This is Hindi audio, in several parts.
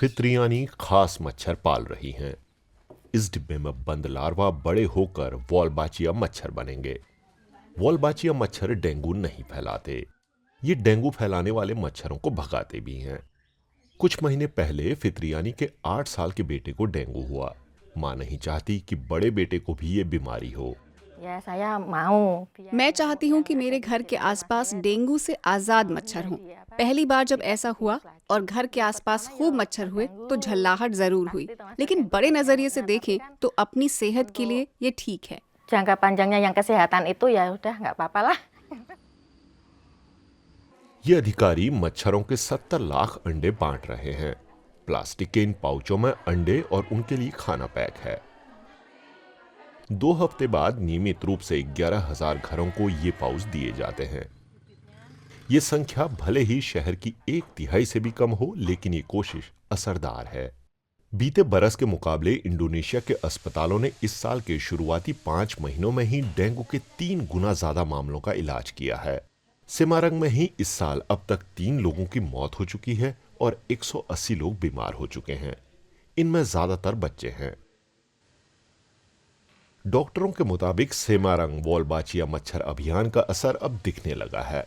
फित्रियानी खास मच्छर पाल रही हैं। इस डिब्बे में बंद लार्वा बड़े होकर वॉलबाचिया मच्छर बनेंगे। वॉलबाचिया मच्छर डेंगू नहीं फैलाते, ये डेंगू फैलाने वाले मच्छरों को भगाते भी हैं। कुछ महीने पहले फित्रियानी के 8 साल के बेटे को डेंगू हुआ। मां नहीं चाहती कि बड़े बेटे को भी ये बीमारी हो। मैं चाहती हूँ कि मेरे घर के आसपास डेंगू से आज़ाद मच्छर हों। पहली बार जब ऐसा हुआ और घर के आसपास खूब मच्छर हुए तो झल्लाहट जरूर हुई, लेकिन बड़े नजरिए से देखें तो अपनी सेहत के लिए ये ठीक है। Jangka panjangnya yang kesehatan itu ya udah nggak apa-apa lah. ये अधिकारी मच्छरों के 70 लाख अंडे बांट रहे हैं। प्लास्टिक के इन पाउचों में अंडे और उनके लिए खाना पैक है। 2 हफ्ते बाद नियमित रूप से 11,000 घरों को ये पाउच दिए जाते हैं। ये संख्या भले ही शहर की 1/3 से भी कम हो, लेकिन ये कोशिश असरदार है। बीते बरस के मुकाबले इंडोनेशिया के अस्पतालों ने इस साल के शुरुआती 5 महीनों में ही डेंगू के 3 गुना ज्यादा मामलों का इलाज किया है। सेमारंग में ही इस साल अब तक 3 लोगों की मौत हो चुकी है और 180 लोग बीमार हो चुके हैं। इनमें ज्यादातर बच्चे हैं। डॉक्टरों के मुताबिक सेमारंग वॉलबाचिया मच्छर अभियान का असर अब दिखने लगा है।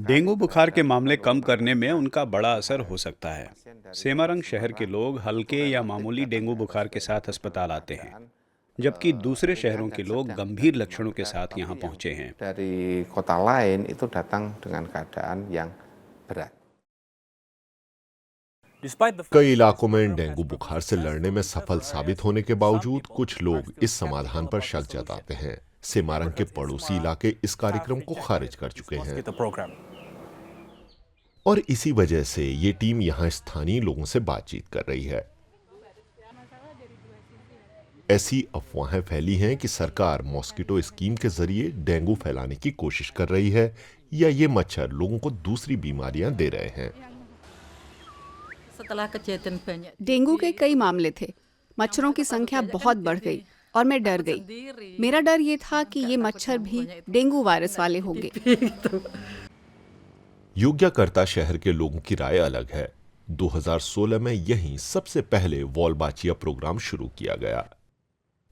डेंगू बुखार के मामले कम करने में उनका बड़ा असर हो सकता है। सेमारंग शहर के लोग हल्के या मामूली डेंगू बुखार के साथ अस्पताल आते हैं, जबकि दूसरे शहरों के लोग गंभीर लक्षणों के साथ यहाँ पहुंचे हैं। कई इलाकों में डेंगू बुखार से लड़ने में सफल साबित होने के बावजूद कुछ लोग इस समाधान पर शक जताते हैं। सेमारंग के पड़ोसी इलाके इस कार्यक्रम को खारिज कर चुके हैं और इसी वजह से ये टीम यहां स्थानीय लोगों से बातचीत कर रही है। ऐसी अफवाहें फैली हैं कि सरकार मॉस्किटो स्कीम के जरिए डेंगू फैलाने की कोशिश कर रही है या ये मच्छर लोगों को दूसरी बीमारियां दे रहे हैं। डेंगू के कई मामले थे, मच्छरों की संख्या बहुत बढ़ गई और मैं डर गई। मेरा डर ये था कि ये मच्छर भी डेंगू वायरस वाले होंगे। योग्यकर्ता शहर के लोगों की राय अलग है। 2016 में यहीं सबसे पहले वॉलबाचिया प्रोग्राम शुरू किया गया।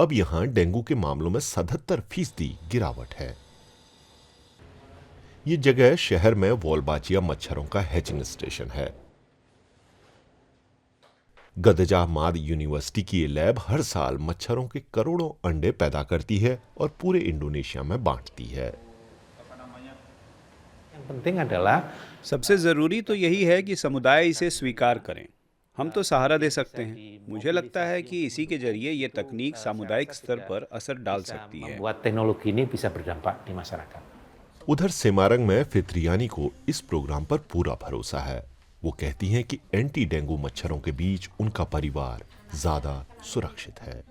अब यहां डेंगू के मामलों में 77% गिरावट है। ये जगह शहर में वॉलबाचिया मच्छरों का हैचिंग स्टेशन है। गदजाह माद यूनिवर्सिटी की ये लैब हर साल मच्छरों के करोड़ों अंडे पैदा करती है और पूरे इंडोनेशिया में बांटती है। सबसे जरूरी तो यही है कि समुदाय इसे स्वीकार करें। हम तो सहारा दे सकते हैं। मुझे लगता है कि इसी के जरिए ये तकनीक सामुदायिक स्तर पर असर डाल सकती है। उधर सेमारंग में फित्रियानी को इस प्रोग्राम पर पूरा भरोसा है। वो कहती हैं कि एंटी डेंगू मच्छरों के बीच उनका परिवार ज्यादा सुरक्षित है।